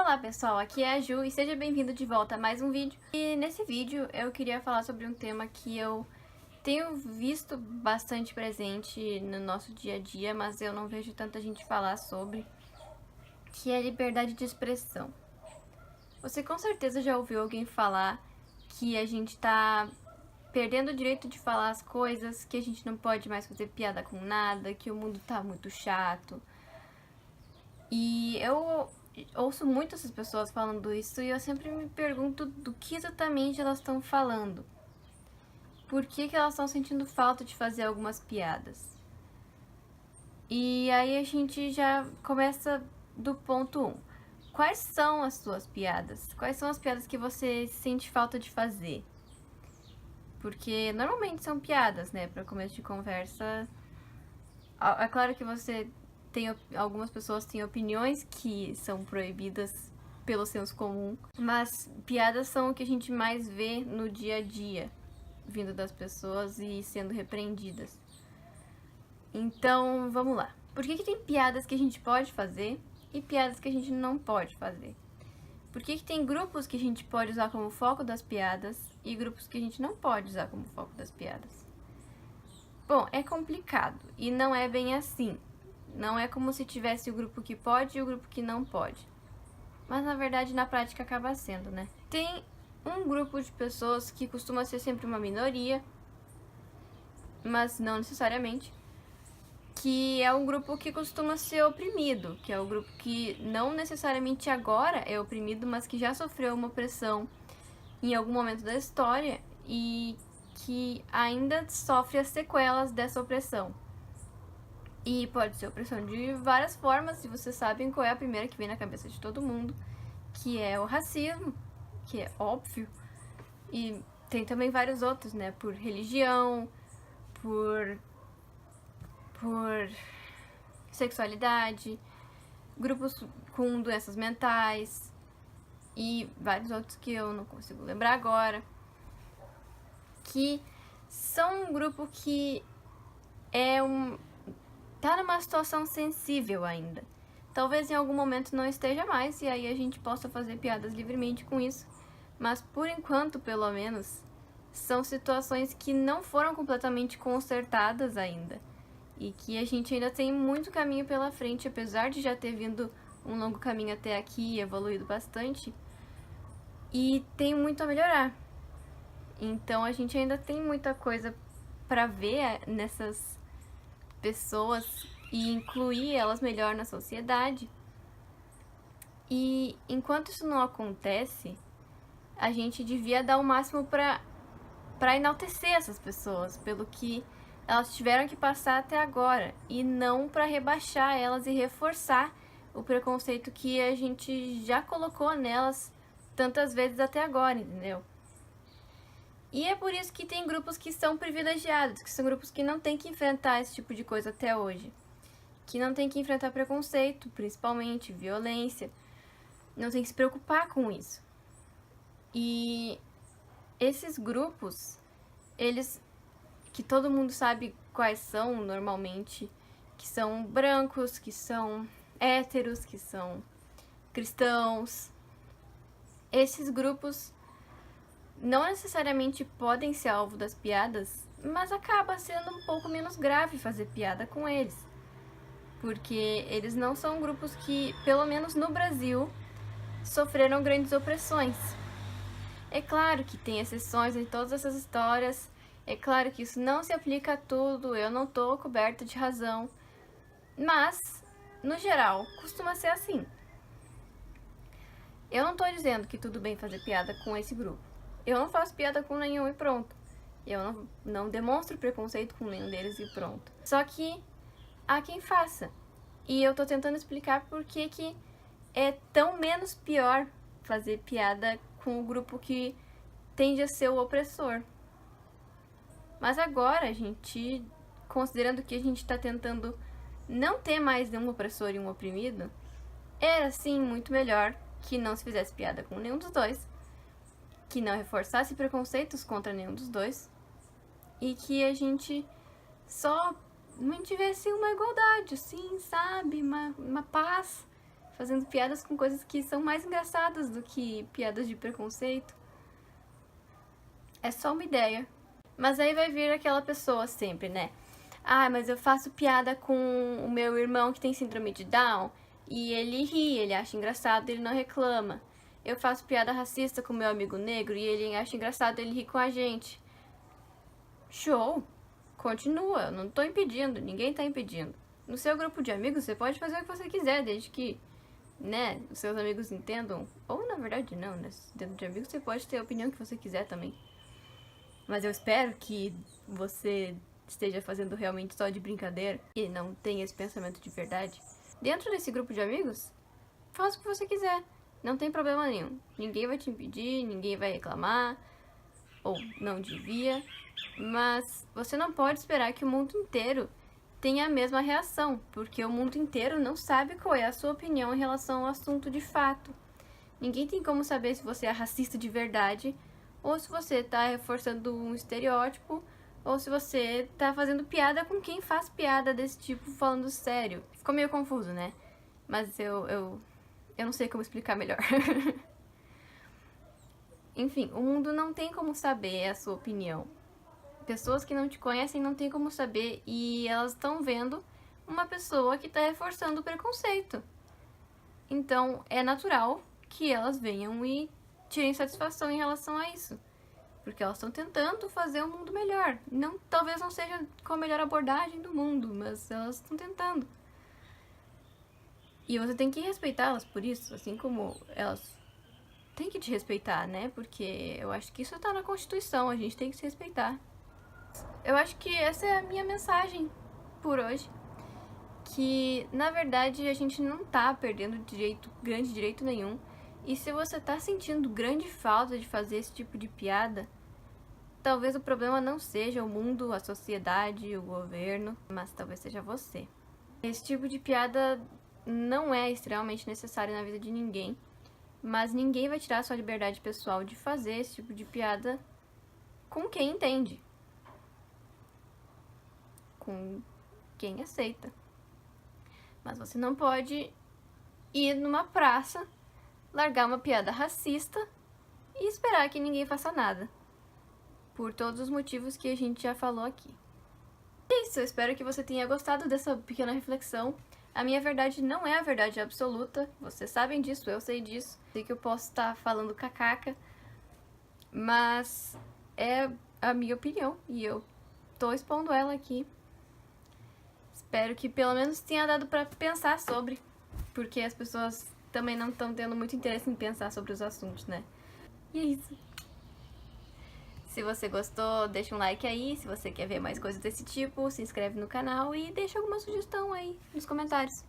Olá pessoal, aqui é a Ju e seja bem-vindo de volta a mais um vídeo. E nesse vídeo eu queria falar sobre um tema que eu tenho visto bastante presente no nosso dia a dia, mas eu não vejo tanta gente falar sobre, que é a liberdade de expressão. Você com certeza já ouviu alguém falar que a gente tá perdendo o direito de falar as coisas, que a gente não pode mais fazer piada com nada, que o mundo tá muito chato. E eu ouço muito essas pessoas falando isso e eu sempre me pergunto do que exatamente elas estão falando. Por que elas estão sentindo falta de fazer algumas piadas? E aí a gente já começa do ponto 1. Quais são as suas piadas? Quais são as piadas que você sente falta de fazer? Porque normalmente são piadas, né? Para começo de conversa. É claro que você tem, algumas pessoas têm opiniões que são proibidas pelo senso comum, mas piadas são o que a gente mais vê no dia a dia, vindo das pessoas e sendo repreendidas. Então, vamos lá. Por que tem piadas que a gente pode fazer e piadas que a gente não pode fazer? Por que tem grupos que a gente pode usar como foco das piadas e grupos que a gente não pode usar como foco das piadas? Bom, é complicado e não é bem assim. Não é como se tivesse o grupo que pode e o grupo que não pode. Mas na verdade na prática acaba sendo, né? Tem um grupo de pessoas que costuma ser sempre uma minoria, mas não necessariamente, que é um grupo que costuma ser oprimido, que é o grupo que não necessariamente agora é oprimido, mas que já sofreu uma opressão em algum momento da história e que ainda sofre as sequelas dessa opressão. E pode ser opressão de várias formas, e vocês sabem qual é a primeira que vem na cabeça de todo mundo, que é o racismo, que é óbvio. E tem também vários outros, né? Por religião, por sexualidade, grupos com doenças mentais e vários outros que eu não consigo lembrar agora, que são um grupo que tá numa situação sensível ainda. Talvez em algum momento não esteja mais e aí a gente possa fazer piadas livremente com isso, mas por enquanto, pelo menos, são situações que não foram completamente consertadas ainda e que a gente ainda tem muito caminho pela frente, apesar de já ter vindo um longo caminho até aqui e evoluído bastante, e tem muito a melhorar. Então a gente ainda tem muita coisa para ver nessas pessoas e incluir elas melhor na sociedade. E enquanto isso não acontece, a gente devia dar o máximo para enaltecer essas pessoas pelo que elas tiveram que passar até agora e não para rebaixar elas e reforçar o preconceito que a gente já colocou nelas tantas vezes até agora, entendeu? E é por isso que tem grupos que são privilegiados, que são grupos que não têm que enfrentar esse tipo de coisa até hoje, que não têm que enfrentar preconceito, principalmente violência, não tem que se preocupar com isso. E esses grupos, eles, que todo mundo sabe quais são normalmente, que são brancos, que são héteros, que são cristãos, esses grupos não necessariamente podem ser alvo das piadas, mas acaba sendo um pouco menos grave fazer piada com eles. Porque eles não são grupos que, pelo menos no Brasil, sofreram grandes opressões. É claro que tem exceções em todas essas histórias, é claro que isso não se aplica a tudo, eu não tô coberta de razão, mas, no geral, costuma ser assim. Eu não tô dizendo que tudo bem fazer piada com esse grupo. Eu não faço piada com nenhum e pronto. Eu não demonstro preconceito com nenhum deles e pronto. Só que há quem faça. E eu tô tentando explicar por que é tão menos pior fazer piada com o grupo que tende a ser o opressor. Mas agora, a gente, considerando que a gente tá tentando não ter mais um opressor e um oprimido, era sim muito melhor que não se fizesse piada com nenhum dos dois, que não reforçasse preconceitos contra nenhum dos dois e que a gente só mantivesse uma igualdade, assim, sabe? Uma paz fazendo piadas com coisas que são mais engraçadas do que piadas de preconceito. É só uma ideia. Mas aí vai vir aquela pessoa sempre, né? Ah, mas eu faço piada com o meu irmão que tem síndrome de Down e ele ri, ele acha engraçado, ele não reclama. Eu faço piada racista com meu amigo negro e ele acha engraçado, ele ri com a gente. Show! Continua, eu não tô impedindo, ninguém tá impedindo. No seu grupo de amigos você pode fazer o que você quiser, desde que, né, os seus amigos entendam. Ou na verdade não, né? Dentro de amigos você pode ter a opinião que você quiser também. Mas eu espero que você esteja fazendo realmente só de brincadeira e não tenha esse pensamento de verdade. Dentro desse grupo de amigos, faça o que você quiser. Não tem problema nenhum. Ninguém vai te impedir, ninguém vai reclamar. Ou não devia. Mas você não pode esperar que o mundo inteiro tenha a mesma reação, porque o mundo inteiro não sabe qual é a sua opinião em relação ao assunto de fato. Ninguém tem como saber se você é racista de verdade, ou se você tá reforçando um estereótipo, ou se você tá fazendo piada com quem faz piada desse tipo falando sério. Ficou meio confuso, né? Mas eu não sei como explicar melhor. Enfim, o mundo não tem como saber a sua opinião. Pessoas que não te conhecem não tem como saber e elas estão vendo uma pessoa que tá reforçando o preconceito. Então, é natural que elas venham e tirem satisfação em relação a isso. Porque elas estão tentando fazer um mundo melhor. Não, talvez não seja com a melhor abordagem do mundo, mas elas estão tentando. E você tem que respeitá-las por isso, assim como elas têm que te respeitar, né? Porque eu acho que isso tá na Constituição, a gente tem que se respeitar. Eu acho que essa é a minha mensagem por hoje. Que, na verdade, a gente não tá perdendo grande direito nenhum. E se você tá sentindo grande falta de fazer esse tipo de piada, talvez o problema não seja o mundo, a sociedade, o governo, mas talvez seja você. Esse tipo de piada não é extremamente necessário na vida de ninguém, mas ninguém vai tirar a sua liberdade pessoal de fazer esse tipo de piada com quem entende. Com quem aceita. Mas você não pode ir numa praça, largar uma piada racista e esperar que ninguém faça nada. Por todos os motivos que a gente já falou aqui. É isso, eu espero que você tenha gostado dessa pequena reflexão. A minha verdade não é a verdade absoluta, vocês sabem disso, eu sei disso. Sei que eu posso estar falando cacaca, mas é a minha opinião e eu tô expondo ela aqui. Espero que pelo menos tenha dado pra pensar sobre, porque as pessoas também não estão tendo muito interesse em pensar sobre os assuntos, né? E é isso. Se você gostou, deixa um like aí. Se você quer ver mais coisas desse tipo, se inscreve no canal e deixa alguma sugestão aí nos comentários.